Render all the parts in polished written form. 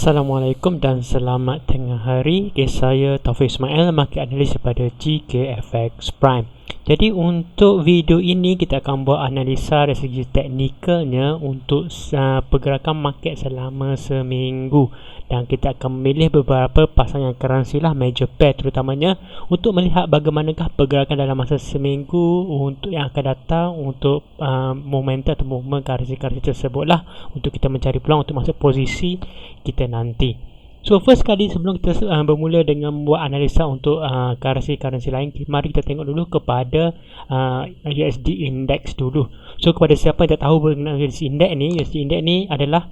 Assalamualaikum dan selamat tengah hari. Saya Taufik Ismail, market analis daripada GKFX Prime. Jadi untuk video ini kita akan buat analisa dari segi teknikalnya untuk pergerakan market selama seminggu, dan kita akan memilih beberapa pasangan currency lah, major pair terutamanya, untuk melihat bagaimanakah pergerakan dalam masa seminggu untuk yang akan datang, untuk momentum atau movement currency tersebut lah, untuk kita mencari peluang untuk masuk posisi kita nanti. So first kali sebelum kita bermula dengan membuat analisa untuk currency lain, mari kita tengok dulu kepada USD index dulu. So kepada siapa yang tak tahu mengenai USD index ni adalah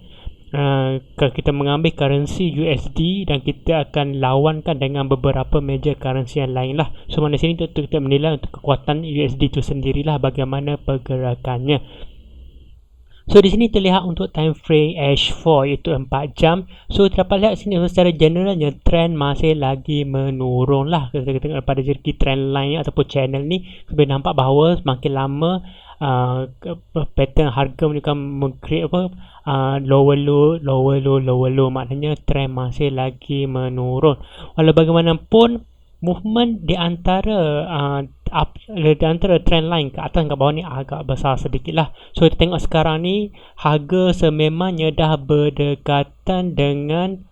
kalau kita mengambil currency USD dan kita akan lawankan dengan beberapa major currency yang lain lah. So mana sini untuk kita menilai untuk kekuatan USD itu sendirilah, bagaimana pergerakannya. So di sini terlihat untuk time frame H4 iaitu 4 jam. So dapat lihat sini secara generalnya trend masih lagi menurun lah. Kita tengok pada segi trend line ataupun channel ni, kita nampak bahawa semakin lama pattern harga menunjukkan meng-create lower low, maknanya trend masih lagi menurun. Walau bagaimanapun movement di antara trend line ke atas ke bawah ni agak besar sedikit lah. So kita tengok sekarang ni harga sememangnya dah berdekatan dengan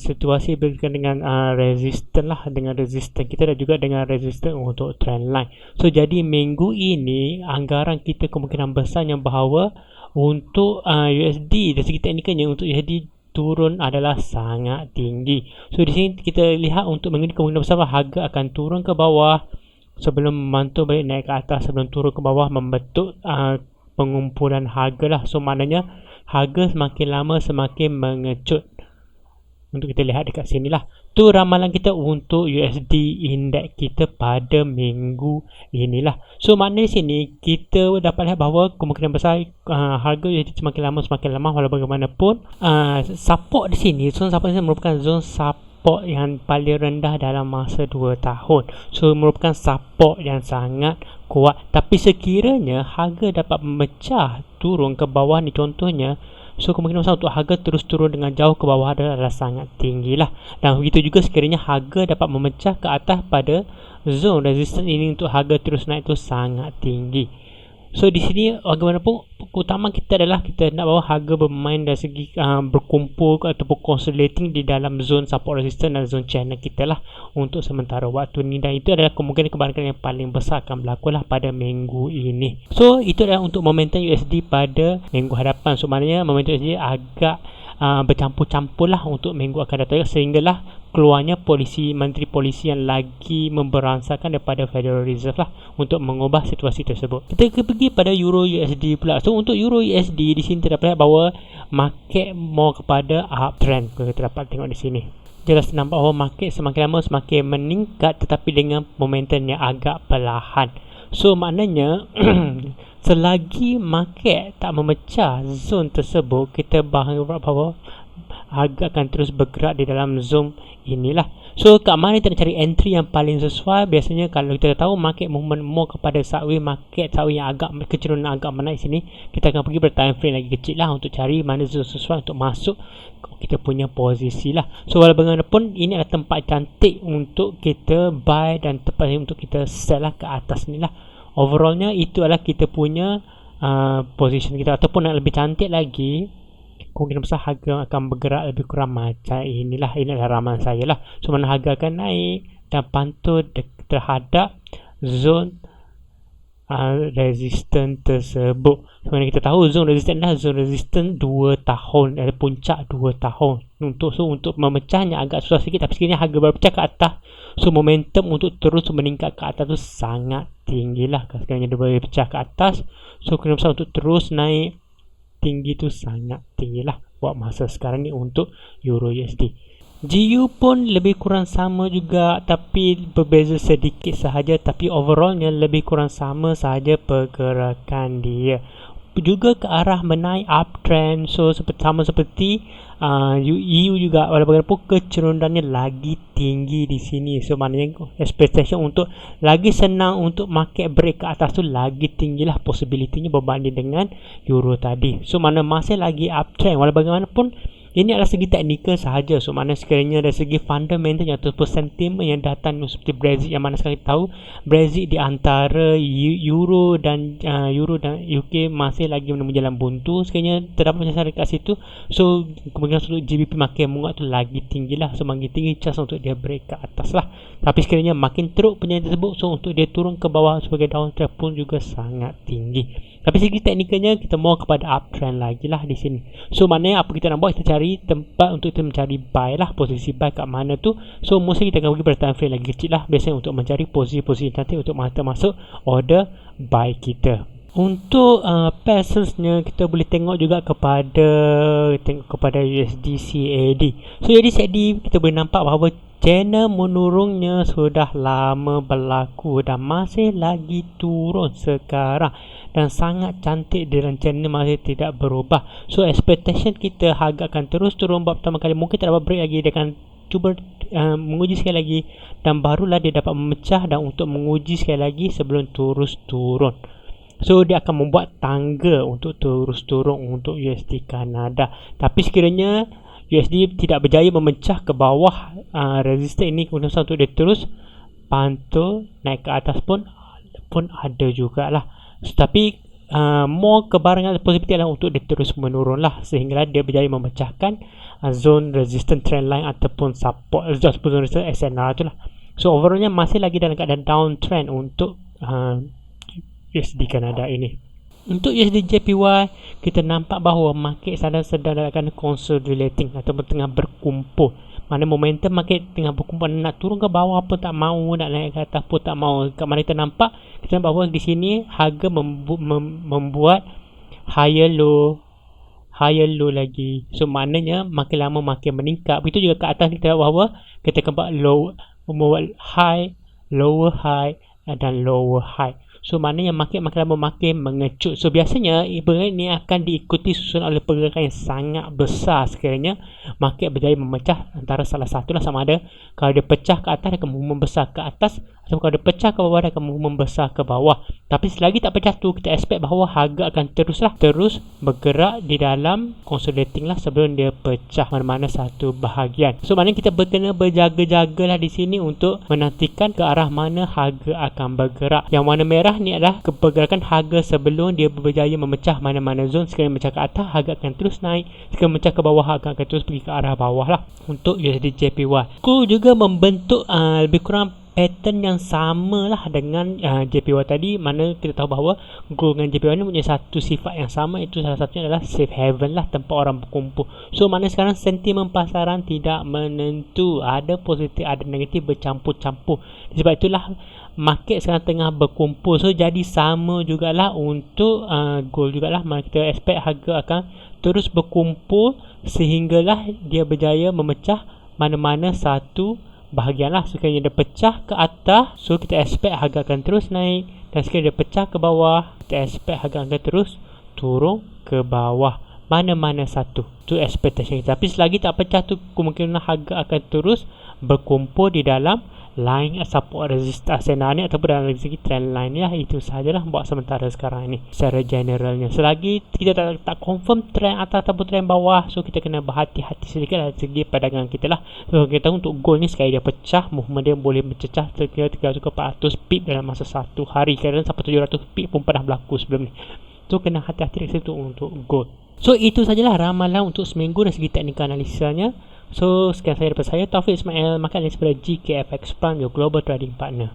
situasi, berdekatan dengan resistance lah, dengan resistance kita dan juga dengan resistance untuk trend line. So jadi minggu ini anggaran kita kemungkinan besarnya bahawa untuk USD dari segi teknikalnya untuk USD turun adalah sangat tinggi. So di sini kita lihat untuk minggu ini kemungkinan besar harga akan turun ke bawah sebelum memantau balik naik ke atas, sebelum turun ke bawah membentuk pengumpulan harga lah. So maknanya harga semakin lama semakin mengecut. Untuk kita lihat dekat sini lah, tu ramalan kita untuk USD index kita pada minggu inilah. So maknanya sini kita dapat lihat bahawa kemungkinan besar harga USD semakin lama semakin lemah. Walau bagaimanapun support di sini, zone support ini merupakan zone support yang paling rendah dalam masa 2 tahun. So merupakan support yang sangat kuat. Tapi sekiranya harga dapat memecah turun ke bawah ni contohnya, so kemungkinan besar untuk harga terus turun dengan jauh ke bawah adalah sangat tinggi lah. Dan begitu juga sekiranya harga dapat memecah ke atas pada zone resistance ini, untuk harga terus naik itu sangat tinggi. So di sini bagaimanapun utama kita adalah kita nak bawa harga bermain dari segi berkumpul ataupun consolidating di dalam zone support resistance dan zone channel kita lah untuk sementara waktu ni, dan itu adalah kemungkinan kebalikan yang paling besar akan berlaku lah pada minggu ini. So itu adalah untuk momentum USD pada minggu hadapan. So maknanya momentum USD agak bercampur-campur lah untuk minggu akan datang, sehinggalah keluarnya menteri polisi yang lagi memberansakan daripada Federal Reserve lah untuk mengubah situasi tersebut. Kita pergi pada Euro USD pula. So untuk Euro USD di sini kita dapat lihat bahawa market more kepada uptrend. Kita dapat tengok di sini jelas nampak bahawa market semakin lama semakin meningkat, tetapi dengan momentum yang agak perlahan. So maknanya selagi market tak memecah zone tersebut, kita berharap bahawa harga akan terus bergerak di dalam zone inilah. So kat mana kita nak cari entry yang paling sesuai? Biasanya kalau kita tahu market movement more kepada sideways, market sideways yang agak kecenderungan agak menaik sini, kita akan pergi pada time frame lagi kecil lah untuk cari mana zone sesuai untuk masuk kita punya posisi lah. So walau bagaimanapun ini adalah tempat cantik untuk kita buy dan tempat untuk kita sell lah ke atas ni lah. Overallnya itu adalah kita punya position kita, ataupun nak lebih cantik lagi, kemungkinan besar harga akan bergerak lebih kurang macam inilah. Ini adalah ramalan saya lah. So mana harga akan naik dan pantun terhadap zone resistance tersebut. Sebenarnya kita tahu zone resistance adalah zone resistance 2 tahun, ada puncak 2 tahun. Untuk memecahnya agak susah sikit, tapi sekiranya harga berpecah ke atas, so momentum untuk terus meningkat ke atas tu sangat tinggi lah. Sekiranya dia berpecah ke atas, so kemungkinan besar untuk terus naik tinggi tu sangat tinggi lah buat masa sekarang ni untuk Euro USD. GU pun lebih kurang sama juga, tapi berbeza sedikit sahaja, tapi overallnya lebih kurang sama sahaja pergerakan dia. juga ke arah menaik uptrend. So sama seperti EU juga, walaupun kecerundannya lagi tinggi di sini. So maknanya expectation untuk lagi senang untuk market break ke atas tu lagi tinggilah possibility-nya berbanding dengan euro tadi. So mana masih lagi uptrend, walaupun bagaimanapun ini adalah segi teknikal sahaja. So mana sekiranya dari segi fundamental ataupun sentimen yang datang seperti Brexit, yang mana sekali tahu Brexit di antara euro dan UK masih lagi menemui jalan buntu. Sekiranya terdapat masalah dekat situ, so kemungkinan untuk GBP makin menguat tu lagi tinggi lah. So makin tinggi chance untuk dia break ke atas lah. Tapi sekiranya makin teruk penyakit tersebut, so untuk dia turun ke bawah sebagai downtrend pun juga sangat tinggi. Tapi segi teknikalnya kita mau kepada uptrend lagi lah di sini. So maknanya apa kita nak buat, kita cari tempat untuk kita mencari buy lah, posisi buy kat mana tu. So mesti kita akan pergi pada time frame lagi kecil lah, biasanya untuk mencari posisi-posisi cantik untuk masuk order buy kita. Untuk pesos-nya kita boleh tengok juga kepada USD CAD. So jadi CAD kita boleh nampak bahawa channel menurunnya sudah lama berlaku dan masih lagi turun sekarang, dan sangat cantik dalam channel masih tidak berubah. So expectation kita harga akan terus turun buat pertama kali, mungkin tak dapat break lagi, dia akan cuba menguji sekali lagi dan barulah dia dapat memecah dan untuk menguji sekali lagi sebelum terus turun. So dia akan membuat tangga untuk terus turun untuk USD Kanada. Tapi sekiranya USD tidak berjaya memecah ke bawah resistance ini, kemudian untuk dia terus pantul naik ke atas pun ada jugalah. Tapi more kebarangan positif adalah untuk dia terus menurun lah, sehingga dia berjaya memecahkan zone resistance trendline ataupun support zone resistance SNR tu lah. So overallnya masih lagi dalam keadaan downtrend untuk USD Kanada ini. Untuk USD JPY, kita nampak bahawa market sedang dalam consolidating ataupun tengah berkumpul. Mana momentum market tengah berkumpul, nak turun ke bawah pun tak mau, nak naik ke atas pun tak mau. Kat mana kita nampak bahawa di sini harga membuat higher low lagi. So maknanya makin lama makin meningkat. Begitu juga ke atas kita bahawa kita akan membuat high, lower high dan lower high. So maknanya makin lama makin mengecut. So biasanya ini akan diikuti susunan oleh pergerakan yang sangat besar sekiranya market berjaya memecah antara salah satu lah, sama ada kalau dia pecah ke atas dia akan membesar ke atas, atau kalau dia pecah ke bawah dia akan membesar ke bawah. Tapi selagi tak pecah tu, kita expect bahawa harga akan terus bergerak di dalam consolidating lah sebelum dia pecah mana-mana satu bahagian. So maknanya kita kena berjaga-jaga lah di sini untuk menantikan ke arah mana harga akan bergerak. Yang warna merah ni adalah pergerakan harga sebelum dia berjaya memecah mana-mana zone. Sekali memecah ke atas, harga akan terus naik. Sekali memecah ke bawah, harga akan terus pergi ke arah bawah lah untuk USD JPY. Aku juga membentuk lebih kurang pattern yang sama lah dengan JPY tadi, mana kita tahu bahawa gold dengan JPY ni punya satu sifat yang sama, itu salah satunya adalah safe haven lah, tempat orang berkumpul. So mana sekarang sentimen pasaran tidak menentu, ada positif ada negatif bercampur-campur. Sebab itulah market sekarang tengah berkumpul. So jadi sama jugalah untuk gold jugalah, mana kita expect harga akan terus berkumpul sehinggalah dia berjaya memecah mana-mana satu bahagian lah. Sekiranya dia pecah ke atas, so kita expect harga akan terus naik, dan sekiranya dia pecah ke bawah, kita expect harga akan terus turun ke bawah, mana-mana satu. Tu expectation kita. Tapi selagi tak pecah tu, kemungkinan harga akan terus berkumpul di dalam line support resistance SNR ni ataupun dalam segi trend line ni lah. Itu sahajalah buat sementara sekarang ni secara generalnya. Selagi kita tak confirm trend atas ataupun trend bawah, so kita kena berhati-hati sedikit dari segi perdagangan kita lah. So kita tahu untuk gold ni sekali dia pecah, movement dia boleh mencecah sekira 300 ke 400 pip dalam masa satu hari. Kadang sampai 700 pip pun pernah berlaku sebelum ni. So kena hati-hati dari situ untuk gold. So itu sajalah ramalan untuk seminggu dari segi teknikal analisanya. So sekian saya daripada saya, Taufik Ismail, Market Analyst pada GKFX Prime, your global trading partner.